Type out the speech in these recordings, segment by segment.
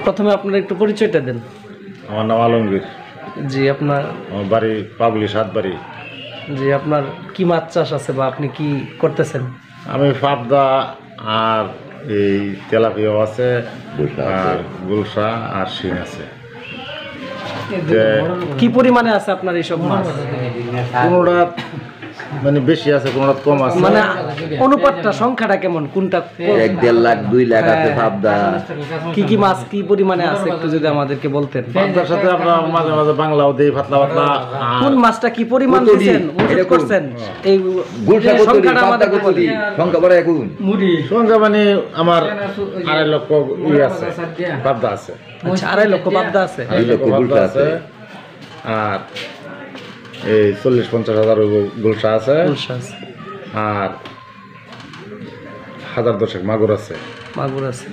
প্রথমে আপনার একটু পরিচয়টা দেন। আমার নাম আলমগীর। জি, আপনার আমার বাড়ি পাবলি সাতবাড়ি। জি, আপনার কি মাছ চাষ আছে বা আপনি কি করতেছেন? আমি পাবদা আর এই তেলাপিয়াও আছে, আর গুলশা আর শিং আছে। কি পরিমাণে আছে আপনার এইসব মাছ? কোনোটা মানে বেশি আছে, কোনোটা কম আছে। মানে অনুপাতটা, সংখ্যাটা কেমন, কোনটা? 1-1.5 লাখ 2 লাখ আছে পাবদা। কি কি মাছ কি পরিমাণে আছে একটু যদি আমাদেরকে বলতেন। পাবদার সাথে আমরা মাঝে মাঝে বাংলাও দেই, পাতলা পাতলা। কোন মাছটা কি পরিমাণ দিবেন মজুত করছেন এই সংখ্যাটা আমাদেরকে বলি। সংখ্যা বড় এখন সংখ্যা মানে আমার 2.5 লক্ষ আছে পাবদা আছে। আচ্ছা, 2.5 লক্ষ পাবদা আছে। 2.5 লক্ষ পাবদা আছে, আর এই 40-50 হাজার গুলশা আছে, আর 1000-10 মাগুর আছে। মাগুর আছে।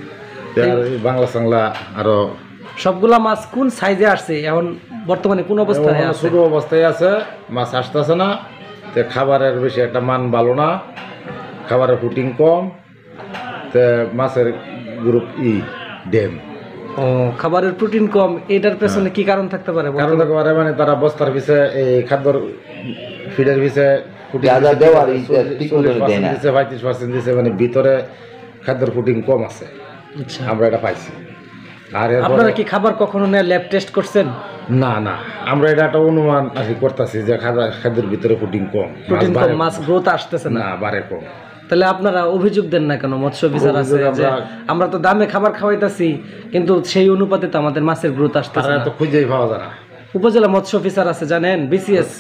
আর বাংলা সাংলা আরো সবগুলা মাছ কোন সাইজে আসছে এখন বর্তমানে, কোন অবস্থায় আছে? ছোট অবস্থায় আছে, মাছ আসতেছে না। তো খাবারের বেশি একটা মান ভালো না, খাবারের ফুটিং কম, তো মাছের গ্রুপ ডেম। ও, খাবারের প্রোটিন কম, এটার পেছনে কি কারণ থাকতে পারে? কারণ থাকতে পারে মানে তারা বস্তার পিছে এই খাদ্যর ফিডের পিছে 35% দিছে, মানে ভিতরে খাদ্যর ফুটিং কম আছে। আচ্ছা, আমরা এটা পাইছি। আর আপনারা কি খাবার কখনো ল্যাব টেস্ট করছেন? না না, আমরা এটা একটা অনুমান আর কি করতেছি যে খাদ্যের ভিতরে ফুটিং কম, মাছ গ্রোথ আসতেছে না, বাড়ে কম। তাহলে আপনারা অভিযোগ দেন না কেন? মৎস্য অফিসার আছে যে আমরা তো দামে খাবার খাওয়াইতাছি, কিন্তু সেই অনুপাতে তো আমাদের মাছের গ্রোথ আসতেছে না। তো খুঁজেই পাওয়া যায় না। উপজেলা মৎস্য অফিসার আছে জানেন, বিসিএস,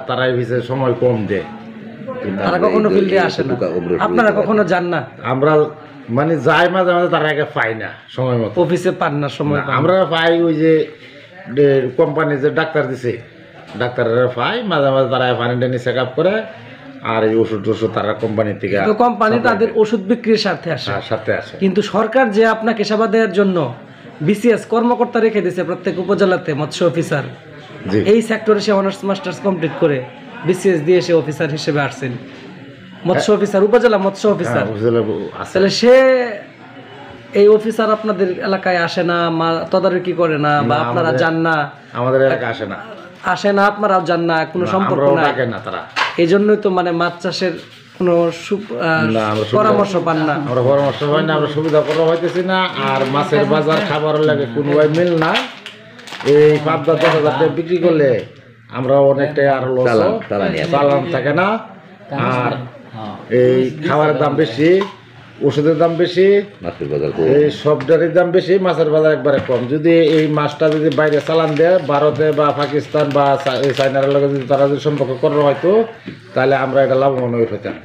তারাই ভিসে সময় কম দেয়, তারা কখনো ফিল্ডে আসে না। আপনারা কখনো যান না? আমরা মানে যাই মাঝে মাঝে, তারা আগে পাই না সময় মতো, অফিসে পান না সময়। আমরা পাই ওই যে কোম্পানি যে ডাক্তার দিছে, ডাক্তাররা পাই মাঝে মাঝে, তারা পানি টানি চেক আপ করে, আর এই ওষুধ তারা কোম্পানি থেকে, কোম্পানি তাদের ওষুধ বিক্রির স্বার্থে আসে। কিন্তু সরকার যে আপনাকে সেবা দেওয়ার জন্য বিসিএস কর্মকর্তা রেখে দিয়েছে প্রত্যেক উপজেলাতে মৎস্য অফিসার, এই সেক্টরে সে অনার্স মাস্টার্স কমপ্লিট করে বিসিএস দিয়ে সে অফিসার হিসেবে আসছেন, মৎস্য অফিসার, উপজেলা মৎস্য অফিসার। তাহলে সে এই অফিসার আপনাদের এলাকায় আসে না, তদারকি করে না, বা আপনারা যান না? আমাদের এলাকায় আসে না, আপনারাও যান না, কোনো সম্পর্ক নাই। এই জন্যই তো মানে মাছ চাষের কোনো পরামর্শ পান না। আমরা পরামর্শ পাই না, আমরা সুবিধা করা হইতেছি না। আর মাছের বাজার খাবারের লাগে কোনো মিল না। এই পাবদা 10,000 টাকা বিক্রি করলে আমরা অনেকটাই আরো চালান থাকে না। আর এই খাবারের দাম বেশি, ওষুধের দাম বেশি, এই সবটারই দাম বেশি, মাছের বাজার একবারে কম। যদি এই মাছটা যদি বাইরে চালান দেয়, ভারতে বা পাকিস্তান বা চায়নার লগে যদি তারা যদি সম্পর্ক করা হয়তো, তাহলে আমরা এটা লাভবান হয়ে পেতাম।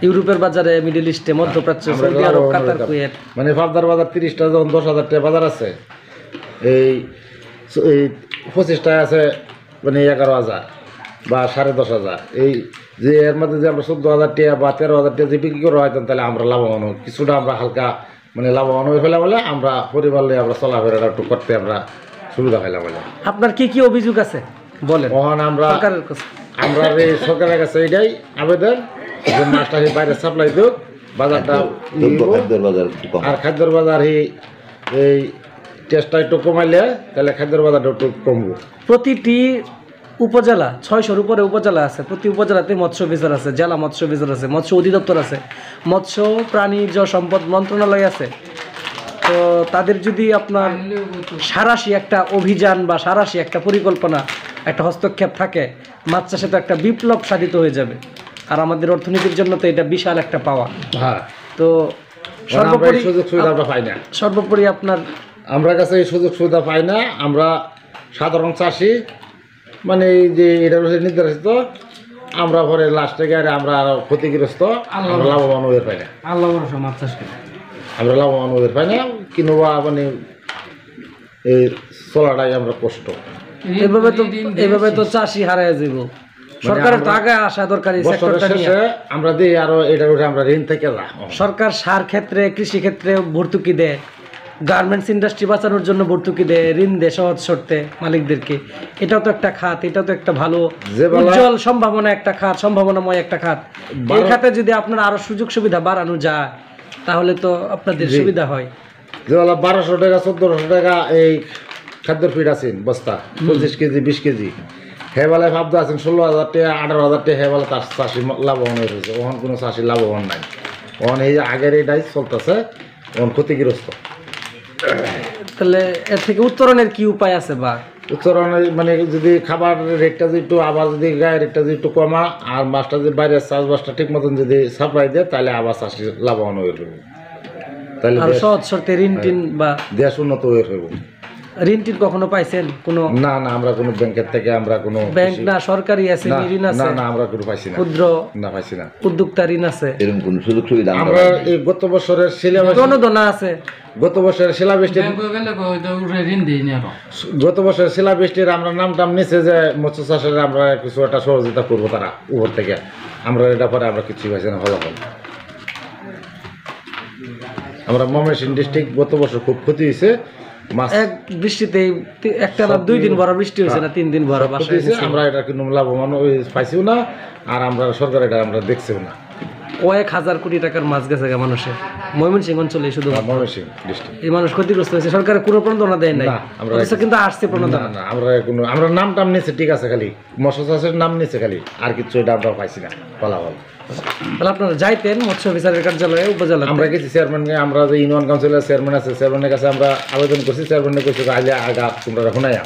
ইউরোপের বাজারে, মিডল ইস্টে, মধ্যপ্রাচ্য, সৌদি আরব, কাতার, কুয়েত, মানে পাবদার বাজার 30টা যখন 10,000 টাকা বাজার আছে, এই 25টায় আছে মানে 11,000 বা 10,500। এই যে এর মধ্যে যে আমরা 14,000 টাকা বা 13,000 টাকা যে বিক্রি করা হয়তো, তাহলে আমরা লাভবান হই কিছুটা, আমরা হালকা মানে লাভবান হয়ে ফেলা বলে আমরা পরিবার নিয়ে আমরা চলাফেরা একটু করতে আমরা সুবিধা পাইলাম বলে। আপনার কি কি অভিযোগ আছে বলেন? আমরা এই সরকারের কাছে এটাই আবেদন যে মাছটা বাইরে সাপ্লাই দিক, বাজারটা আর খাদ্যের বাজার এই টেস্টটা একটু কমাইলে তাহলে খাদ্যের বাজারটা একটু কমবো। প্রতিটি উপজেলা, 600-র উপরে উপজেলা আছে, প্রতি উপজেলাতে মৎস্য অফিসার আছে, জেলা মৎস্য অফিসার আছে, মৎস্য অধিদপ্তর আছে, মৎস্য প্রাণীজ সম্পদ মন্ত্রণালয় আছে। তো তাদের যদি আপনার সারাশি একটা অভিযান বা সারাশি একটা পরিকল্পনা, একটা হস্তক্ষেপ থাকে, মাছ চাষে তো একটা বিপ্লব সাধিত হয়ে যাবে। আর আমাদের অর্থনীতির জন্য তো এটা বিশাল একটা পাওয়া। হ্যাঁ, তো সর্বোপরি সুযোগ সুবিধা আমরা পাই না। সর্বোপরি আপনার আমরা কাছে এই সুযোগ সুবিধা পাই না। আমরা সাধারণ চাষি, মানে এই যে এটা নির্ধারিত, আমরা পরে লাস্টে গিয়ে আমরা আরো ক্ষতিগ্রস্ত, আমরা লাভবান হতে পাই না। মাছ চাষ করে আমরা লাভবান হতে পাই না, কিংবা মানে এই চলাটাই আমরা কষ্ট। এভাবে তো চাষি হারায় যাব। সরকারের তো আগে আসা দরকার। আমরা দিই আরো এটার উপরে আমরা ঋণ থেকে যা। সরকার সার ক্ষেত্রে, কৃষি ক্ষেত্রে ভর্তুকি দেয়, গার্মেন্টস ইন্ডাস্ট্রি বাঁচানোর জন্য ভর্তুকি দেয়, ঋণ দেয় সহজ শর্তে মালিকদেরকে। এটাও তো একটা খাত, এটাও তো একটা ভালো উজ্জ্বল সম্ভাবনা, একটা খাত, সম্ভাবনাময় একটা খাত। এই খাতে যদি আপনার আরো সুযোগ সুবিধা বাড়ানো যায়, তাহলে তো আপনাদের সুবিধা হয়। যেগুলো 1200 টাকা 1400 টাকা এই খাদ্যের ফিট আছেন বস্তা 25 কেজি 20 কেজি হেবেলায় ভাবতে আছেন 16,000 টাকা 18,000 টাকা হেবেলা তার চাষি লাভবান হয়েছে। ওখান কোনো চাষি লাভবান নাই, ওখান এই আগের এটাই চলতেছে, ওখান ক্ষতিগ্রস্ত। তাহলে এর থেকে উত্তরণের কি উপায় আছে বা উত্তরণের মানে যদি খাবার রেটটা যদি একটু আবার যদি গায়ের রেটটা যদি একটু কমা আর মাছটা যদি বাইরের চাষবাসটা ঠিক মতন যদি সাপ্লাই দেয় তাহলে আবার চাষি লাভবান হয়ে যাবে, তাহলে আর সহজ শর্তে ঋণ টিন বা দেশ উন্নত হয়ে যাবে। ঋণ টিন কখনো পাইছেন? কোনো না না, আমরা কোনো ব্যাংকের থেকে আমরা কোনো ব্যাংক না সরকারি আছে ঋণ না আছে? না, আমরা কোনো পাইছি না, ক্ষুদ্র না পাইছি না। উদ্যোক্তা ঋণ আছে? এরকম কোনো সুযোগ সুবিধা আমরা এই গত বছরের সিলেবাস অনুদান আছে? গত বছরের শিলাবৃষ্টির আমরা নাম টাম নিচে যে মৎস্য চাষের আমরা কিছু একটা সহযোগিতা করবো তারা উপর থেকে, আমরা এটা পরে আমরা কিছু পাইছি না ফলাফল। আমরা ময়মনসিংহ ডিস্ট্রিক্ট গত বছর খুব ক্ষতি হয়েছে, মাছ এক বৃষ্টিতে একটা না 2 দিন ভরা বৃষ্টি হয়েছে না 3 দিন ভরা বাসায় হয়েছে, আমরা এটা কিন্তু লাভবান পাইছিও না, আর আমরা সরকার এটা আমরা দেখছিও না। কয়েক হাজার কোটি টাকার মাছ গেছে মানুষের ময়মনসিংহ অঞ্চলে শুধু ময়মনসিংহ ডিস্ট্রিক্ট এই মানুষ ক্ষতিগ্রস্ত হয়েছে, সরকারের কোনো প্রণোদনা দেয় নাই, অথচ কিন্তু আসছে প্রণোদনা। না আমরা কোনো আমরা নাম টাম নিচ্ছে ঠিক আছে, খালি মৎস্য চাষের নাম নিচ্ছে খালি, আর কিছু এটা আমরা পাইছি না ফলাফল। তাহলে আপনারা যাইতেন মৎস্য অফিসারের কার্যালয়ে উপজেলা? আমরা গেছি চেয়ারম্যানকে, আমরা যে ইউনিয়ন কাউন্সিলের চেয়ারম্যান আছে চেয়ারম্যানের কাছে আমরা আবেদন করছি, চেয়ারম্যানে কইছে আগে আগা তোমরা শুনাইয়া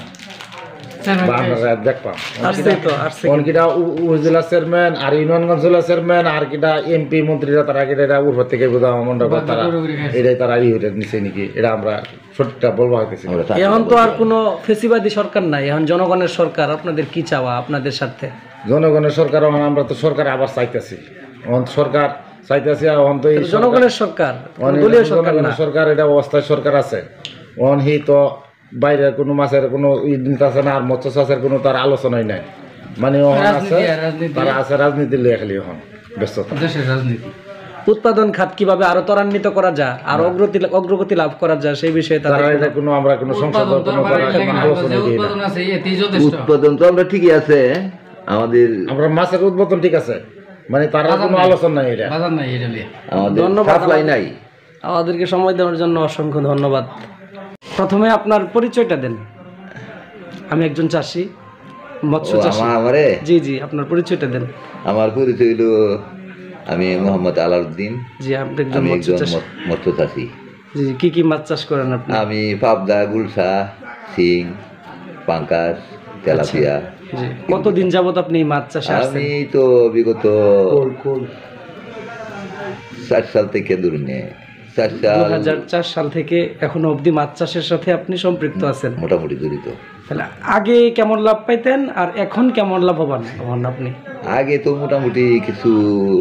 বা আমরা দেখপাম কিটা উপজেলা চেয়ারম্যান আর ইউনিয়ন কাউন্সিলের চেয়ারম্যান আর কিটা এমপি মন্ত্রীরা তারা কিটা এটা উপর থেকে বোঝা মন্ডল তারা এটাই তারা নিচে নাকি এটা আমরা সঠিকটা বলবো হইতেছি। এখন তো আর কোনো ফেসিবাদী সরকার নাই, এখন জনগণের সরকার। আপনাদের কি চাওয়া আপনাদের স্বার্থে? জনগণের সরকার, আমরা তো সরকার আবার চাইতেছি, সরকার চাইতেছি, জনগণের সরকার, দলীয় সরকার না। সরকার এটা অবস্থায় সরকার আছে, হি তো বাইরে কোনো মাছের কোনো আছে না, আর মৎস্য চাষের কোনো তার আলোচনাই নাই, মানে আছে তারা আছে রাজনীতির লিয়ে খালি এখন ব্যস্ত দেশের রাজনীতি। উৎপাদন খাত কিভাবে আরো ত্বরান্বিত করা যায়, আর অগ্রগতি লাভ করা যায় সেই বিষয়ে তারা এটা কোনো আমরা কোনো সংসদ কোনো আলোচনা দিই না। উৎপাদন তো আমরা ঠিকই আছে, আমাদের আমরা মাছের উৎপাদন ঠিক আছে, মানে তারা কোনো আলোচনা নাই, এটা ধন্যবাদ নাই। আমাদেরকে সময় দেওয়ার জন্য অসংখ্য ধন্যবাদ। প্রথমে আপনার পরিচয়টা দেন। আমি একজন চাষি, মৎস্য চাষী। জি জি, আপনার পরিচয়টা দেন। আমার পরিচয় হলো আমি মোহাম্মদ আলাউদ্দিন। জি, আপনি একজন মৎস্য চাষী। জি, কি কি মাছ চাষ করেন আপনি? আমি পাবদা, গুলশা, শিং, পাঙ্কাস, তেলাপিয়া। জি, কতদিন যাবত আপনি মাছ চাষে আছেন? আমি তো বিগত 4 সাল থেকে ধরুন 2004 সাল থেকে এখনো অবধি মাছ চাষের সাথে আপনি সম্পৃক্ত আছেন, মোটামুটি জড়িত। তাহলে আগে কেমন লাভ পাইতেন আর এখন কেমন লাভবান হন আপনি? আগে তো মোটামুটি কিছু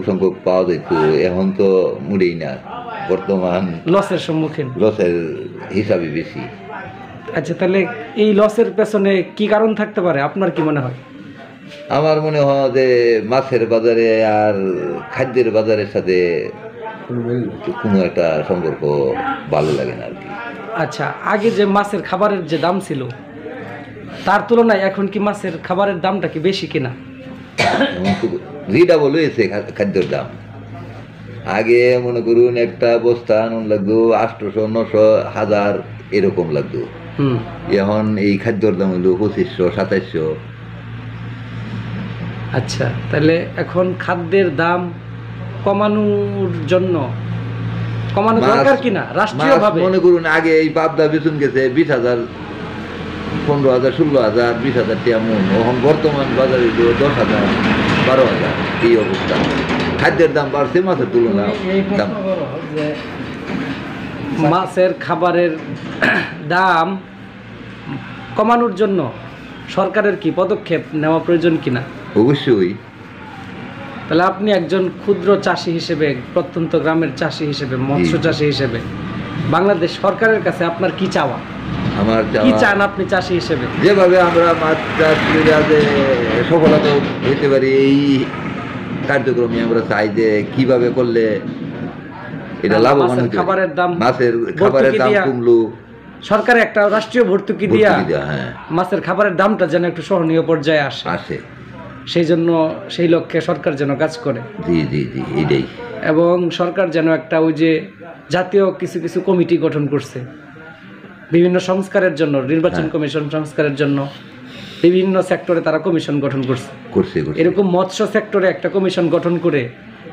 সংখ্যক পাওয়া যেত, এখন তো মুড়েই না, বর্তমান লসের সম্মুখীন, লসের হিসাবে বেশি। আচ্ছা, তাহলে এই লসের পেছনে কি কারণ থাকতে পারে আপনার কি মনে হয়? আমার মনে হয় যে মাছের বাজারে আর খাদ্যের বাজারের সাথে কোনো একটা সম্পর্ক ভালো লাগে না আর কি। আচ্ছা, আগে যে মাছের খাবারের যে দাম ছিল তার তুলনায় এখন কি মাছের খাবারের দামটা কি বেশি কিনা? রিডাবল হয়েছে খাদ্যের দাম। আগে মনে করুন একটা বস্তা নুন লাগতো 800, 900, 1000 এরকম লাগতো, এখন এই খাদ্যর দাম হলো 2500, 2700। আচ্ছা, তাহলে এখন খাদ্যের দাম কমানোর জন্য কমানো দরকার কিনা রাষ্ট্রীয়ভাবে? মনে করুন আগে এই পাবদা বেতন গেছে 20,000, 15,000, 16,000, 20,000 টাকা মন, এখন বর্তমান বাজারে 10,000, 12,000 এই অবস্থা। খাদ্যের দাম বাড়ছে মাছের তুলনায় দাম। মাছের খাবারের দাম কমানোর জন্য সরকারের কি পদক্ষেপ নেওয়া প্রয়োজন কিনা? অবশ্যই। তাহলে আপনি একজন ক্ষুদ্র চাষি হিসেবে, প্রত্যন্ত গ্রামের চাষি হিসেবে, মৎস্য চাষি হিসেবে বাংলাদেশ সরকারের কাছে আপনার কি চাওয়া? আমার কি চান আপনি চাষি হিসেবে? যেভাবে আমরা মাছ চাষ সফলতা হইতে পারি এই কার্যক্রমে আমরা চাই যে কিভাবে করলে এটা লাভবান হতে পারে। খাবারের দাম, মাছের খাবারের দাম কমলো, সরকার একটা রাষ্ট্রীয় ভর্তুকি দিয়া মাছের খাবারের দামটা যেন একটু সহনীয় পর্যায়ে আসে, সেই জন্য সেই লক্ষ্যে সরকার যেন কাজ করে। জি জি জি, এইটাই। এবং সরকার যেন একটা ওই যে জাতীয় কিছু কিছু কমিটি গঠন করছে বিভিন্ন সংস্কারের জন্য, নির্বাচন কমিশন সংস্কারের জন্য বিভিন্ন সেক্টরে তারা কমিশন গঠন করছে। এরকম মৎস্য সেক্টরে একটা কমিশন গঠন করে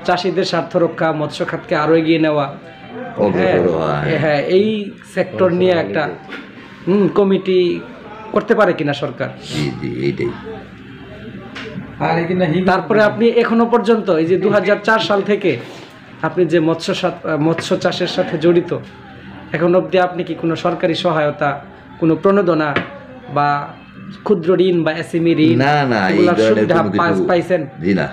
চাষিদের স্বার্থ রক্ষা, মৎস্য খাতকে আরো এগিয়ে নেওয়া, হ্যাঁ এই সেক্টর নিয়ে একটা কমিটি করতে পারে কিনা সরকার। তারপরে আপনি এখনো পর্যন্ত এই যে 2004 সাল থেকে আপনি যে মৎস্য চাষের সাথে জড়িত, এখন অবধি আপনি কি কোনো সরকারি সহায়তা, কোনো প্রণোদনা বা ক্ষুদ্র ঋণ বা এসএমই ঋণ এগুলোর সুবিধা পাইছেন? জি না,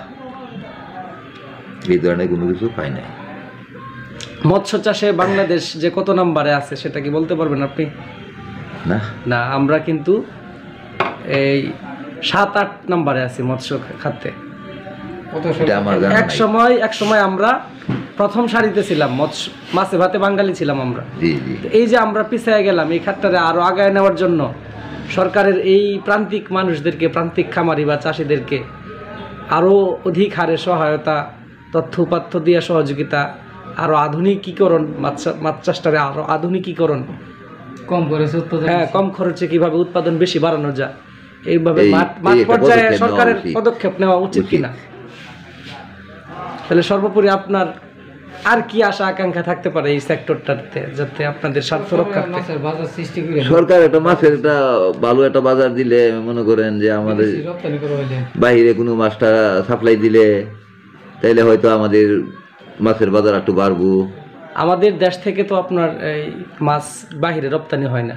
এই ধরনের কোনো কিছু পাই নাই। মৎস্য চাষে বাংলাদেশ যে কত নম্বরে আছে সেটা কি বলতে পারবেন আপনি? না না, আমরা কিন্তু এই 7-8 নম্বরে আছি মৎস্য খাতে। এক সময় আমরা প্রথম সারিতে ছিলাম, মাছে ভাতে বাঙালি ছিলাম আমরা। এই যে আমরা পিছিয়ে গেলাম, এই খাতটারে আরো আগায় নেওয়ার জন্য সরকারের এই প্রান্তিক মানুষদেরকে, প্রান্তিক খামারি বা চাষিদেরকে আরো অধিক হারে সহায়তা, তথ্য উপাত্ত দিয়ে সহযোগিতা, আরো আধুনিকীকরণ, মাছ চাষটারে আরো আধুনিকীকরণ, কম খরচে কিভাবে উৎপাদন বেশি বাড়ানো যায়, এইভাবে মাঠ পর্যায়ে সরকারের পদক্ষেপ নেওয়া উচিত কিনা। তাহলে সর্বোপরি আপনার আর কি আশা আকাঙ্ক্ষা থাকতে পারে এই সেক্টরটাতে, যাতে আপনাদের স্বার্থ রক্ষা সরকার একটা মাছের একটা ভালো একটা বাজার দিলে, মনে করেন যে আমাদের বাইরে কোনো মাছটা সাপ্লাই দিলে তাইলে হয়তো আমাদের মাছের বাজার একটু বাড়বো। আমাদের দেশ থেকে তো আপনার এই মাছ বাহিরে রপ্তানি হয় না।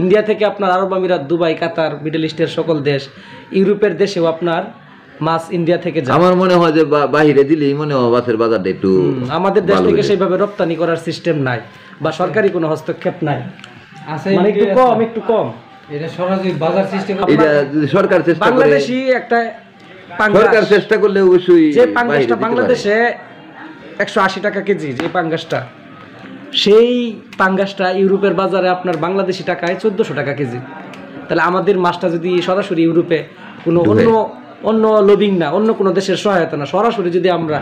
ইন্ডিয়া থেকে আপনার আরব আমিরাত, দুবাই, কাতার, মিডল ইস্টের সকল দেশ, ইউরোপের দেশেও আপনার মাছ ইন্ডিয়া থেকে যায়। আমার মনে হয় যে বাহিরে দিলেই মনে হয় মাছের বাজারটা একটু, আমাদের দেশ থেকে সেইভাবে রপ্তানি করার সিস্টেম নাই বা সরকারি কোনো হস্তক্ষেপ নাই, মানে একটু কম। এটা সরাসরি বাজার সিস্টেম, এটা সরকার চেষ্টা করে, বাংলাদেশি একটা সরকার চেষ্টা করলে অবশ্যই। যে পাঙ্গাসটা বাংলাদেশে 180 টাকা কেজি, যে পাঙ্গাসটা, সেই পাঙ্গাসটা ইউরোপের বাজারে আপনার বাংলাদেশি টাকায় 1400 টাকা কেজি। তাহলে আমাদের মাছটা যদি সরাসরি ইউরোপে কোনো অন্য লবিং না, অন্য কোনো দেশের সহায়তা না, সরাসরি যদি আমরা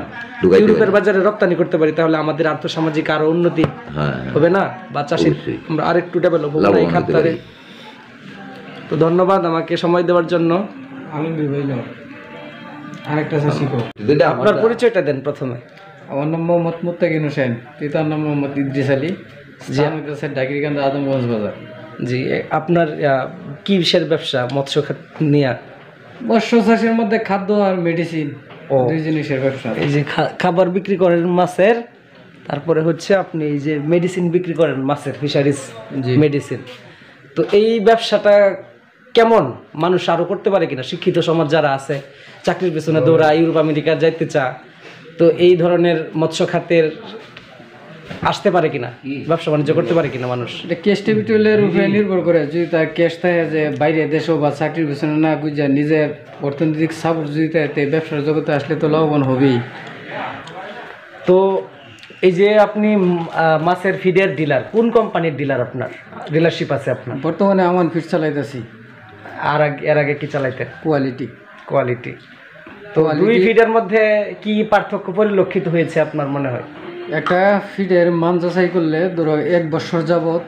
ইউরোপের বাজারে রপ্তানি করতে পারি, তাহলে আমাদের আর্থসামাজিক আরো উন্নতি হবে না, বা চাষির আমরা আরেকটু ডেভেলপ হবে না এই খাতটারে। তো ধন্যবাদ আমাকে সময় দেওয়ার জন্য। আরেকটা আপনার পরিচয়টা দেন প্রথমে। আমার নাম মোহাম্মদ মুত্তাকিন হোসেন, পিতার নাম মোহাম্মদ ইদ্রিস আলী, ডাকিরকান্দ আদমগঞ্জ বাজার। জি, আপনার কি বিষয়ের ব্যবসা মৎস্য খাত নিয়ে? মৎস্য চাষের মধ্যে খাদ্য আর মেডিসিন, দুই জিনিসের ব্যবসা। এই যে খাবার বিক্রি করেন মাছের, তারপরে হচ্ছে আপনি এই যে মেডিসিন বিক্রি করেন মাছের, ফিশারিজ মেডিসিন। তো এই ব্যবসাটা কেমন, মানুষ আরো করতে পারে কিনা? শিক্ষিত সমাজ যারা আছে, চাকরির পেছনে দৌড়া, ইউরোপ আমেরিকা যাইতে চা, তো এই ধরনের মৎস্য খাতের আসতে পারে কিনা, ব্যবসা বাণিজ্য করতে পারে কিনা মানুষ? এটা ক্যাশ ক্যাপিটালের উপরে নির্ভর করে। যদি তার ক্যাশ থাকে, যে বাইরে দেশও বা চাকরির পেছনে না বুঝে নিজের অর্থনৈতিক সাপোর্ট যদি থাকে, ব্যবসার জগতে আসলে তো লাভবান হবেই। তো এই যে আপনি মাছের ফিডের ডিলার, কোন কোম্পানির ডিলার আপনার ডিলারশিপ আছে আপনার? বর্তমানে আমান ফিড চালাইতেছি। আর এর আগে কি চালাইতেন? কোয়ালিটি। তো দুই ফিডের মধ্যে কি পার্থক্য পরিলক্ষিত হয়েছে আপনার মনে হয়? একটা ফিডের মান যাচাই করলে, ধরো 1 বছর যাবত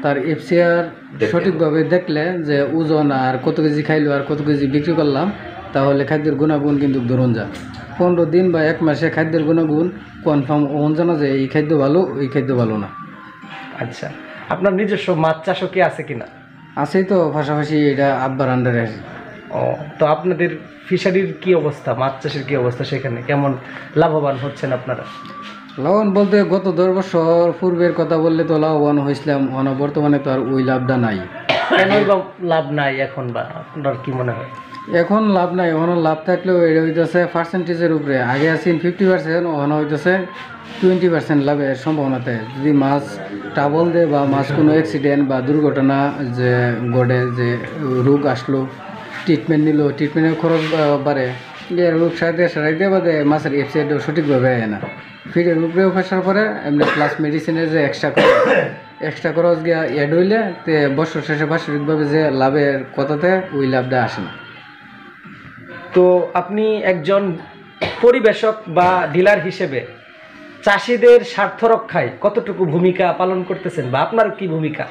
তার এফসিআর সঠিকভাবে দেখলে, যে ওজন আর কত কেজি খাইলো আর কত কেজি বিক্রি করলাম, তাহলে খাদ্যের গুণাগুণ কিন্তু ধরুন যা 15 দিন বা 1 মাসে খাদ্যের গুণাগুণ কনফার্ম ওন জানা যায় এই খাদ্য ভালো, ওই খাদ্য ভালো না। আচ্ছা, আপনার নিজস্ব মাছ চাষও কি আছে কিনা? আছেই তো, পাশাপাশি এটা আব্বার আন্ডারে আছে। ও, তো আপনাদের ফিশারির কি অবস্থা, মাছ চাষের কি অবস্থা, সেখানে কেমন লাভবান হচ্ছেন আপনারা? লাভবান বলতে গত 10 বছর পূর্বের কথা বললে তো লাভবান হয়েছিলাম, বর্তমানে তো আর ওই লাভটা নাই। কেনই বা লাভ নাই এখন, বা আপনার কি মনে হয়? এখন লাভ নাই। ওখানে লাভ থাকলেও এটা হইতেছে পার্সেন্টেজের উপরে। আগে আছেন 50%, ওখানে হইতেছে 20% লাভের সম্ভাবনাতে। যদি মাছ ট্রাবল দেয় বা মাছ কোনো অ্যাক্সিডেন্ট বা দুর্ঘটনা যে ঘটে, যে রোগ আসলো, ট্রিটমেন্ট নিল, ট্রিটমেন্টের খরচ বাড়ে, রোগ সারাইতে বাদে মাছের এফসিআইটাও সঠিকভাবে হয় না। ফিডের উপরেও ফেসার পরে এমনি প্লাস মেডিসিনের যে এক্সট্রা খরচ গিয়া অ্যাড হইলে তে বছর শেষে বার্ষিকভাবে যে লাভের কথাতে ওই লাভটা আসে না। তো আপনি একজন পরিবেশক বা ডিলার হিসেবে চাষিদের স্বার্থ রক্ষায় কতটুকু ভূমিকা পালন করতেছেন বা আপনার কি ভূমিকা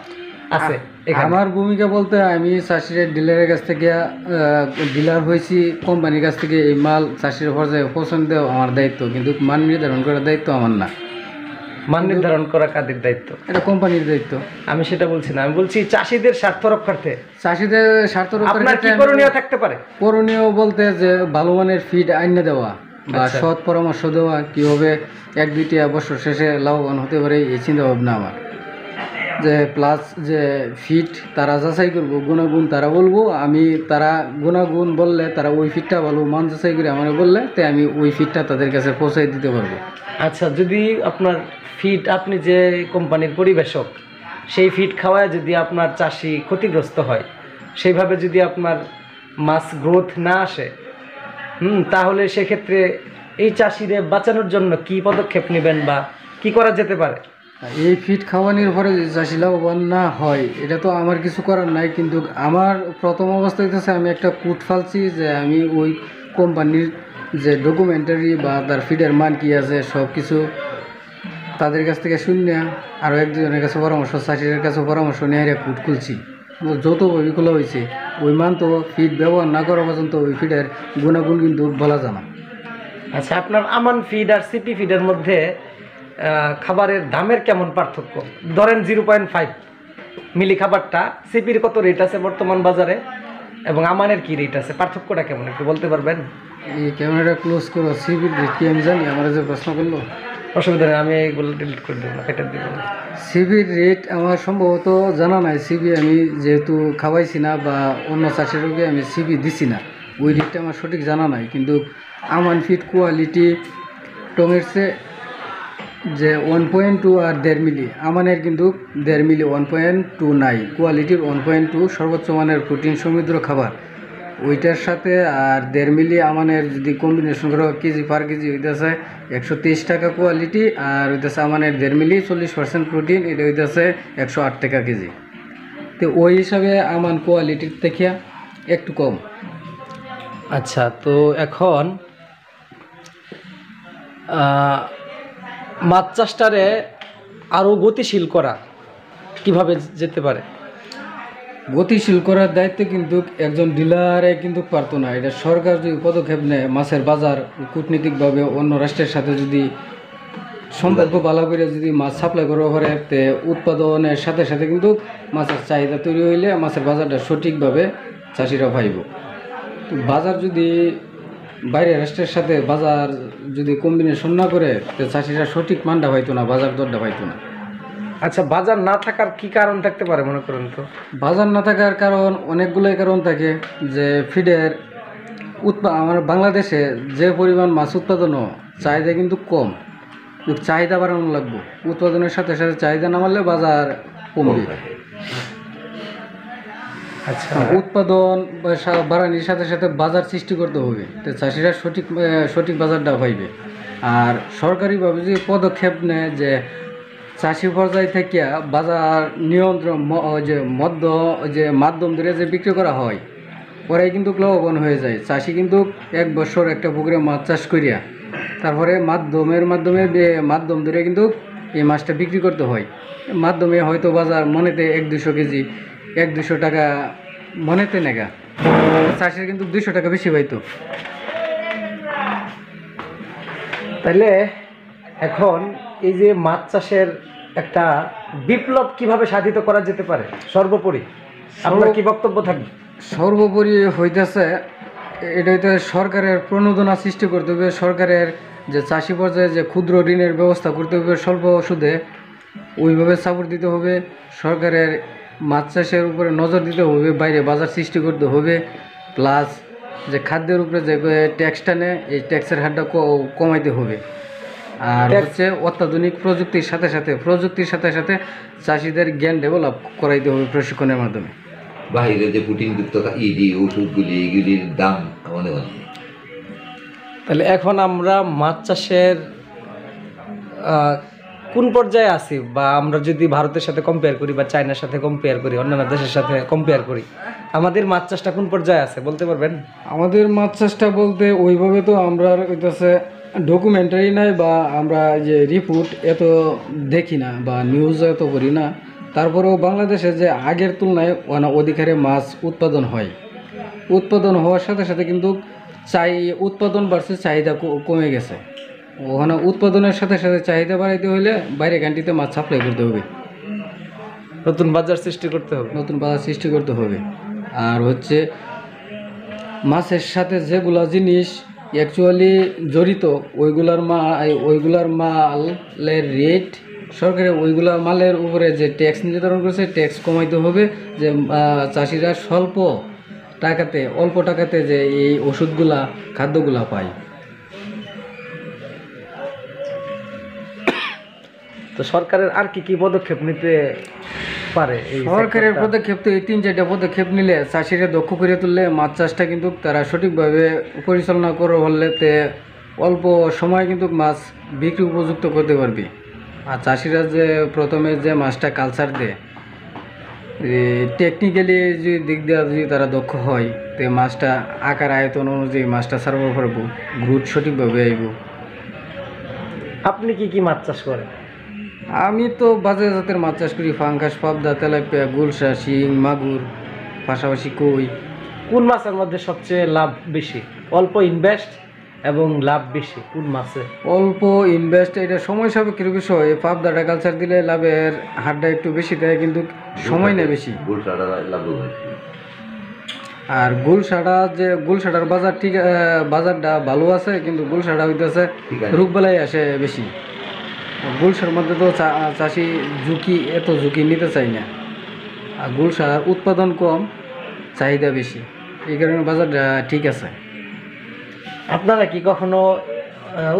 আছে এখানে? আমার ভূমিকা বলতে আমি চাষির ডিলারের কাছ থেকে ডিলার হয়েছি, কোম্পানির কাছ থেকে এই মাল চাষির পর্যায়ে পৌঁছানো দেওয়া আমার দায়িত্ব, কিন্তু মান নির্ধারণ করার দায়িত্ব আমার না। মান নির্ধারণ করা কাদের দায়িত্ব? এটা কোম্পানির দায়িত্ব। আমি সেটা বলছি না, আমি বলছি চাষিদের স্বার্থ রক্ষার্থে চাষিদের স্বার্থ আপনার কি করণীয় থাকতে পারে? করণীয় বলতে যে ভালো মানের ফিড আইনে দেওয়া বা সৎ পরামর্শ দেওয়া, কীভাবে 1-2টি বছর শেষে লাভবান হতে পারে এই চিন্তা ভাবনা আমার। যে প্লাস যে ফিড তারা যাচাই করবো, গুণাগুণ তারা বলবো, আমি তারা গুণাগুণ বললে তারা ওই ফিডটা ভালো মান যাচাই করে আমার বললে তে আমি ওই ফিডটা তাদের কাছে পৌঁছাই দিতে পারবো। আচ্ছা, যদি আপনার ফিড, আপনি যে কোম্পানির পরিবেশক, সেই ফিড খাওয়ায় যদি আপনার চাষি ক্ষতিগ্রস্ত হয়, সেইভাবে যদি আপনার মাছ গ্রোথ না আসে, তাহলে সেক্ষেত্রে এই চাষিদের বাঁচানোর জন্য কি পদক্ষেপ নেবেন বা কি করা যেতে পারে? এই ফিড খাওয়ানোর পরে যদি চাষি লাভবান না হয়, এটা তো আমার কিছু করার নাই, কিন্তু আমার প্রথম অবস্থায় হচ্ছে আমি একটা কুট ফালছি যে আমি ওই কোম্পানির যে ডকুমেন্টারি বা তার ফিডের মান কী আছে সব কিছু তাদের কাছ থেকে শূন্য, আরও একজনের কাছে পরামর্শ, চাষিদের কাছে পরামর্শ নিয়ে কুট খুলছি। যত বই খোলা হয়েছে ওই মান তো ফিড ব্যবহার না করা পর্যন্ত ওই ফিডের গুণাগুণ কিন্তু বলা যায় না। আচ্ছা, আপনার আমান ফিড আর সিপি ফিডের মধ্যে খাবারের দামের কেমন পার্থক্য? ধরেন 0.5 মিলি খাবারটা, সিপির কত রেট আছে বর্তমান বাজারে এবং আমানের কি রেট আছে, পার্থক্যটা কেমন একটু বলতে পারবেন? এই ক্যামেরাটা ক্লোজ করো, সিপির রেট কি আমি জানি? আমার যে প্রশ্ন করলো অসুবিধা নেই, আমি এইগুলো ডিলিট করে দেবো না, কেটে দেবো না। সিবির রেট আমার সম্ভবত জানা নাই। সিবি আমি যেহেতু খাওয়াইছি না বা অন্য চাষের রোগে আমি সিবি দিছি না, ওই রেটটা আমার সঠিক জানা নাই। কিন্তু আমান ফিড কোয়ালিটি টঙের চেয়ে যে 1.2 আর 1.5 মিলি, আমানের কিন্তু 1.5 মিলি 1.2 নাই, কোয়ালিটির 1.2 সর্বোচ্চ মানের প্রোটিন সমৃদ্ধ খাবার ওইটার সাথে আর 1.5 মিলি আমানের যদি কম্বিনেশন করা কেজি পার কেজি হইতেছে 123 টাকা কোয়ালিটি, আর হইতেছে আমানের 1.5 মিলি 40% প্রোটিন, এটা হইতেছে 108 টাকা কেজি। তো ওই হিসাবে আমান কোয়ালিটির থেকে একটু কম। আচ্ছা, তো এখন মাছ চাষটারে আরও গতিশীল করা কিভাবে যেতে পারে? গতিশীল করার দায়িত্ব কিন্তু একজন ডিলারে কিন্তু পারতো না, এটা সরকার যদি পদক্ষেপ নেয়, মাছের বাজার কূটনীতিকভাবে অন্য রাষ্ট্রের সাথে যদি সম্পর্ক ভালো করে যদি মাছ সাপ্লাই করা পারে, তে উৎপাদনের সাথে সাথে কিন্তু মাছের চাহিদা তৈরি হইলে মাছের বাজারটা সঠিকভাবে চাষিরা পাইব। তো বাজার যদি বাইরের রাষ্ট্রের সাথে বাজার যদি কম্বিনেশন না করে, তো চাষিরা সঠিক মানটা পাইতো না, বাজার দরটা পাইতো না। আচ্ছা, বাজার না থাকার কি কারণ থাকতে পারে মনে করেন তো? বাজার না থাকার কারণ অনেকগুলোই কারণ থাকে। যে ফিডের আমার বাংলাদেশে যে পরিমাণ মাছ উৎপাদন চাহিদা কিন্তু কম, চাহিদা বাড়ানো লাগবে, উৎপাদনের সাথে সাথে চাহিদা না বাড়লে বাজার কমবে। আচ্ছা, উৎপাদন বাড়ানোর সাথে সাথে বাজার সৃষ্টি করতে হবে, তো চাষিরা সঠিক বাজারটা পাইবে। আর সরকারিভাবে যে পদক্ষেপ নেয় যে চাষি পর্যায় থেকে বাজার নিয়ন্ত্রণ, যে মাধ্যম ধরে যে বিক্রি করা হয়, পরে কিন্তু লাভবান হয়ে যায়। চাষি কিন্তু 1 বছর একটা পুকুরে মাছ চাষ করিয়া তারপরে মাধ্যম ধরে কিন্তু এই মাছটা বিক্রি করতে হয়। মাধ্যমে হয়তো বাজার মনেতে 1-200 কেজি 1-200 টাকা মনেতে নেগা, চাষির কিন্তু 200 টাকা বেশি পাইতো। তাহলে এখন এই যে মাছ চাষের একটা বিপ্লব কিভাবে সাধিত করা যেতে পারে সর্বোপরি আপনার কি বক্তব্য থাকবে? সর্বোপরি হইতেছে এটা হইতে সরকারের প্রণোদনা সৃষ্টি করতে হবে, সরকারের যে চাষি পর্যায়ে যে ক্ষুদ্র ঋণের ব্যবস্থা করতে হবে স্বল্প সুদে, ওইভাবে সাপোর্ট দিতে হবে। সরকারের মাছ চাষের উপরে নজর দিতে হবে, বাইরে বাজার সৃষ্টি করতে হবে। প্লাস যে খাদ্যের উপরে যে ট্যাক্সটা নেয়, এই ট্যাক্সের হারটা কমাইতে হবে। আর হচ্ছে অত্যাধুনিক প্রযুক্তির সাথে সাথে চাষিদের জ্ঞান ডেভেলপ করাইতে হবে প্রশিক্ষণের মাধ্যমে। বাইরে যে প্রোটিনযুক্ত ওষুধগুলি এগুলির দাম অনেক অনেক। তাহলে এখন আমরা মাছ চাষের কোন পর্যায়ে আছি, বা আমরা যদি ভারতের সাথে কম্পেয়ার করি বা চায়নার সাথে কম্পেয়ার করি, অন্যান্য দেশের সাথে কম্পেয়ার করি, আমাদের মাছ চাষটা কোন পর্যায়ে আছে বলতে পারবেন? আমাদের মাছ চাষটা বলতে ওইভাবে তো আমরা হইতেছে ডকুমেন্টারি নাই বা আমরা যে রিপোর্ট এত দেখি না বা নিউজ এত করি না, তারপরেও বাংলাদেশে যে আগের তুলনায় অধিক হারে মাছ উৎপাদন হয়, উৎপাদন হওয়ার সাথে সাথে কিন্তু উৎপাদন ভার্সেস চাহিদা কমে গেছে। ওখানে উৎপাদনের সাথে সাথে চাহিদা বাড়াইতে হলে বাইরে কান্ট্রিতে মাছ সাপ্লাই করতে হবে, নতুন বাজার সৃষ্টি করতে হবে। নতুন বাজার সৃষ্টি করতে হবে। আর হচ্ছে মাছের সাথে যেগুলা জিনিস অ্যাকচুয়ালি জড়িত ওইগুলার মালের রেট সরকারের ওইগুলা মালের উপরে যে ট্যাক্স নির্ধারণ করেছে, ট্যাক্স কমাইতে হবে, যে চাষিরা অল্প টাকাতে যে এই ওষুধগুলা খাদ্যগুলা পায়। তো সরকারের আর কি কি পদক্ষেপ নিতে পারে? সরকারের পদক্ষেপ তো এই 3-4টা পদক্ষেপ নিলে চাষিরা দক্ষ করে তুললে মাছ চাষটা কিন্তু তারা সঠিকভাবে পরিচালনা করে বললে অল্প সময় কিন্তু মাছ বিক্রি উপযুক্ত করতে পারবে। আর চাষিরা যে প্রথমে যে মাছটা কালচার দেয়, টেকনিক্যালি যদি দিক দিয়ে যদি তারা দক্ষ হয়, তো মাছটা আকার আয়তন অনুযায়ী মাছটা সার্ভ করবো, গ্রোথ সঠিকভাবে আইব। আপনি কি কি মাছ চাষ করেন? আমি তো বাজার জাতের মাছ চাষ করি, ফাঙ্গাস, পাবদা, তেলাপিয়া, গুলশা, শিং, মাগুর, পাশাপাশি কই। কোন মাছের মধ্যে সবচেয়ে লাভ বেশি? অল্প ইনভেস্ট এবং লাভ বেশি কোন মাছে? অল্প ইনভেস্ট, এটা সময় সাপেক্ষের বিষয়। পাবদাটা কালচার দিলে লাভের হারটা একটু বেশি দেয়, কিন্তু সময় নেয় বেশি। আর গুলশাটার বাজারটা ভালো আছে, কিন্তু গুলশাটা হইতেছে রোগবালাই আসে বেশি। গুলশার মধ্যে তো চাষি এত ঝুঁকি নিতে চাই না। আর গুলশার উৎপাদন কম, চাহিদা বেশি, এই কারণে বাজারটা ঠিক আছে। আপনারা কি কখনো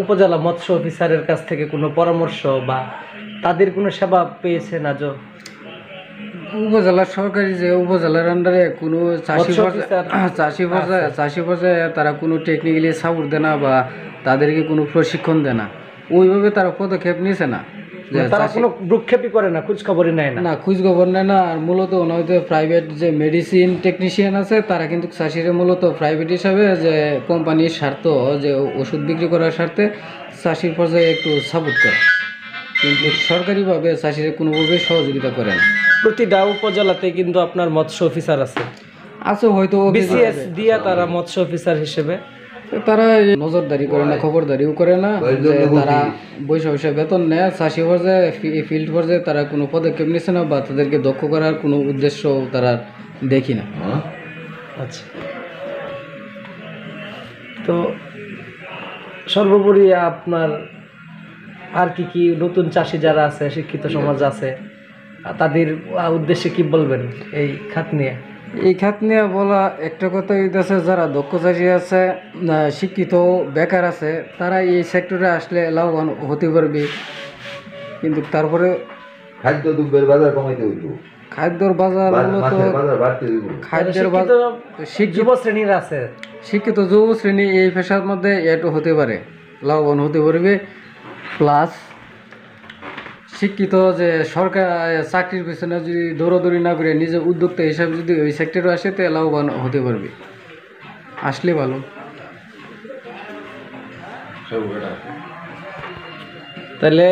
উপজেলা মৎস্য অফিসারের কাছ থেকে কোনো পরামর্শ বা তাদের কোনো সেবা পেয়েছেন আজও? উপজেলার সরকারি যে উপজেলার আন্ডারে কোনো চাষি পর্যায়ে তারা কোনো টেকনিক্যালি সাপোর্ট দেয় না বা তাদেরকে কোনো প্রশিক্ষণ দেয় না, ওইভাবে তারা পদক্ষেপ নিছে না। তারা কোনো ভ্রুক্ষেপই করে না, খোঁজখবরই নেয় না। খোঁজখবর নেয় না। আর মূলত হয়তো প্রাইভেট যে মেডিসিন টেকনিশিয়ান আছে, তারা কিন্তু চাষিরা মূলত প্রাইভেট হিসাবে যে কোম্পানির স্বার্থ, যে ওষুধ বিক্রি করার স্বার্থে চাষির পর্যায়ে একটু সাপোর্ট করে, কিন্তু সরকারিভাবে চাষিরা কোনোভাবেই সহযোগিতা করে না। প্রতিটা উপজেলাতে কিন্তু আপনার মৎস্য অফিসার আছে হয়তো বিসিএস দিয়া, তারা মৎস্য অফিসার হিসেবে তারা নজরদারি করে না, খবরদারিও করে না, যে তারা বৈশা বেতন নেয়। চাষি পর্যায়ে ফিল্ড পর্যায়ে তারা কোনো পদক্ষেপ নিচ্ছে না বা তাদেরকে দক্ষ করার কোনো উদ্দেশ্য তারা দেখি না। আচ্ছা, তো সর্বোপরি আপনার আর কি কি নতুন চাষি যারা আছে, শিক্ষিত সমাজ আছে, তাদের উদ্দেশ্যে কি বলবেন এই খাত নিয়ে? এই খাত নিয়ে বলা একটা কথা হইতেছে, যারা দক্ষ চাষি আছে, শিক্ষিত বেকার আছে, তারা এই সেক্টরে আসলে লাভবান হতে পারবে। কিন্তু তারপরে খাদ্যদ্রব্যের বাজার কমাইতে হইব, খাদ্যর বাজার মূলত খাদ্যের বাজার যুব শ্রেণীর আছে, শিক্ষিত যুব শ্রেণী এই পেশার মধ্যে এটু হতে পারে, লাভবান হতে পারবে। প্লাস শিক্ষিত যে সরকার চাকরির পেছনে যদি দৌড়াদৌড়ি না করে নিজে উদ্যোক্তা হিসাবে যদি ওই সেক্টরে আসে, তো লাভবান হতে পারবে, আসলে ভালো। তাহলে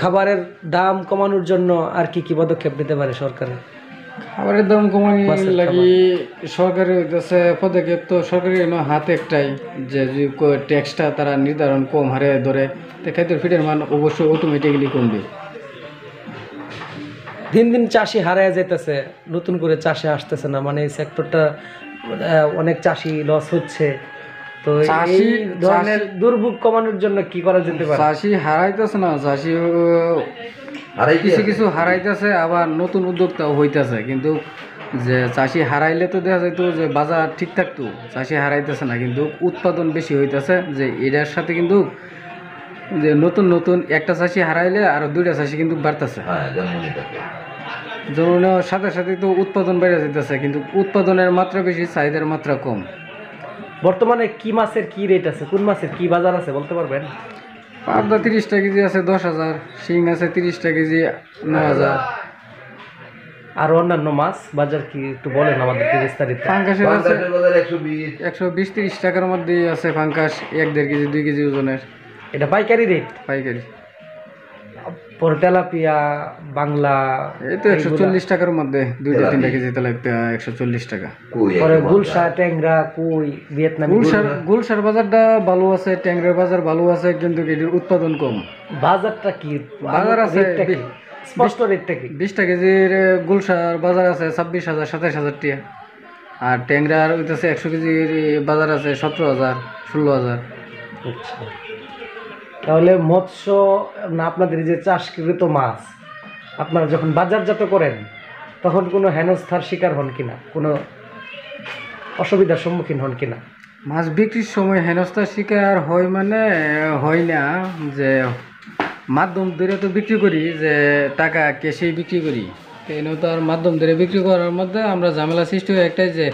খাবারের দাম কমানোর জন্য আর কি কি পদক্ষেপ নিতে পারে সরকারের? খাবারের দাম কমানোর লাগি সরকারের হইতেছে পদক্ষেপ, তো সরকারের হাতে একটাই, যে ট্যাক্সটা তারা নির্ধারণ কম হারে ধরে, তো খাদ্যের ফিটের মান অবশ্যই অটোমেটিক্যালি কমবে। দিন দিন চাষি হারায় যেতেছে, নতুন করে চাষে আসতেছে না, মানে এই সেক্টরটা অনেক চাষি লস হচ্ছে। তো এই ধরনের দুর্ভোগ কমানোর জন্য কি করা যেতে পারে? চাষি হারাইতেছে না, চাষি কিছু হারাইতেছে, আবার নতুন উদ্যোক্তাও হইতেছে, কিন্তু যে চাষি হারাইলে তো দেখা যাইতো যে বাজার ঠিক থাকতো, চাষি হারাইতেছে না, কিন্তু উৎপাদন বেশি হইতেছে। যে এটার সাথে কিন্তু যে নতুন একটা চাষি হারাইলে আরো 2টা চাষি কিন্তু বাড়তেছে, জন্মের সাথে সাথে তো উৎপাদন বেড়ে যেতেছে, কিন্তু উৎপাদনের মাত্রা বেশি, চাহিদার মাত্রা কম। বর্তমানে কি মাছের কি রেট আছে, কোন মাছের কি বাজার আছে বলতে পারবেন? পাবদা 30 টাকা কেজি আছে 10,000, শিং আছে 30 টাকা কেজি 9,000। আর অন্যান্য মাছ বাজার কি একটু বলেন আমাদেরকে বিস্তারিত। পাঙ্কাশের আছে পাঙ্গাসের বাজার 120, 120-30 টাকার মধ্যে আছে পাঙ্কাশ, 1-1.5 কেজি 2 কেজি ওজনের এটা পাইকারি রেট। পাইকারি। পরে তেলাপিয়া বাংলা এই তো 140 টাকার মধ্যে 2-3 কেজি তেলাপিয়া 140 টাকা। কই পরে গুলশা ট্যাংরা কই ভিয়েতনামি। গুলশার বাজারটা ভালো আছে, ট্যাংরার বাজার ভালো আছে, কিন্তু এটির উৎপাদন কম। বাজারটা কি বাজার আছে রেটটা কি? স্পষ্ট রেটটা কি? 20 কেজির গুলশার বাজার আছে 26,000 27,000 টাকা, আর ট্যাংরার হইতেছে 100 কেজির বাজার আছে 17,000 16,000। আচ্ছা, তাহলে মৎস্য না আপনাদের এই যে চাষকৃত মাছ আপনারা যখন বাজারজাত করেন তখন কোনো হেনস্থার শিকার হন কিনা, কোনো অসুবিধার সম্মুখীন হন কিনা? মাছ বিক্রির সময় হেনস্থার শিকার হয় মানে হয় না, যে মাধ্যম ধরে তো বিক্রি করি, যে টাকা ক্যাশেই বিক্রি করি, এনে তো আর মাধ্যম ধরে বিক্রি করার মধ্যে আমরা ঝামেলা সৃষ্টি হয় একটাই, যে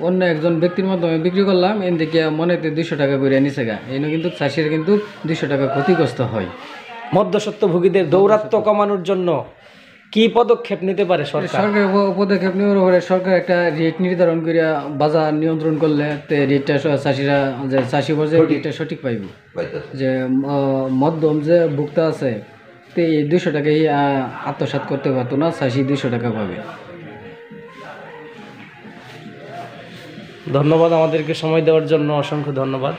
অন্য একজন ব্যক্তির মাধ্যমে বিক্রি করলাম, এদিকে মনেতে 200 টাকা করে নিচে গা, এনে কিন্তু চাষির কিন্তু 200 টাকা ক্ষতিগ্রস্ত হয়। মধ্যস্বত্বভোগীদের দৌরাত্ম্য কমানোর জন্য কি পদক্ষেপ নিতে পারে সরকার? সরকার পদক্ষেপ নেওয়ার পরে সরকার একটা রেট নির্ধারণ করে বাজার নিয়ন্ত্রণ করলে তে রেটটা চাষিরা, যে চাষি পর্যায়ে রেটটা সঠিক পাইব, পাইতাছে। যে মধ্যম যে ভোক্তা আছে তে এই 200 টাকাই আত্মসাৎ করতে পারতো না, চাষি 200 টাকা পাবে। ধন্যবাদ, আমাদেরকে সময় দেওয়ার জন্য অসংখ্য ধন্যবাদ।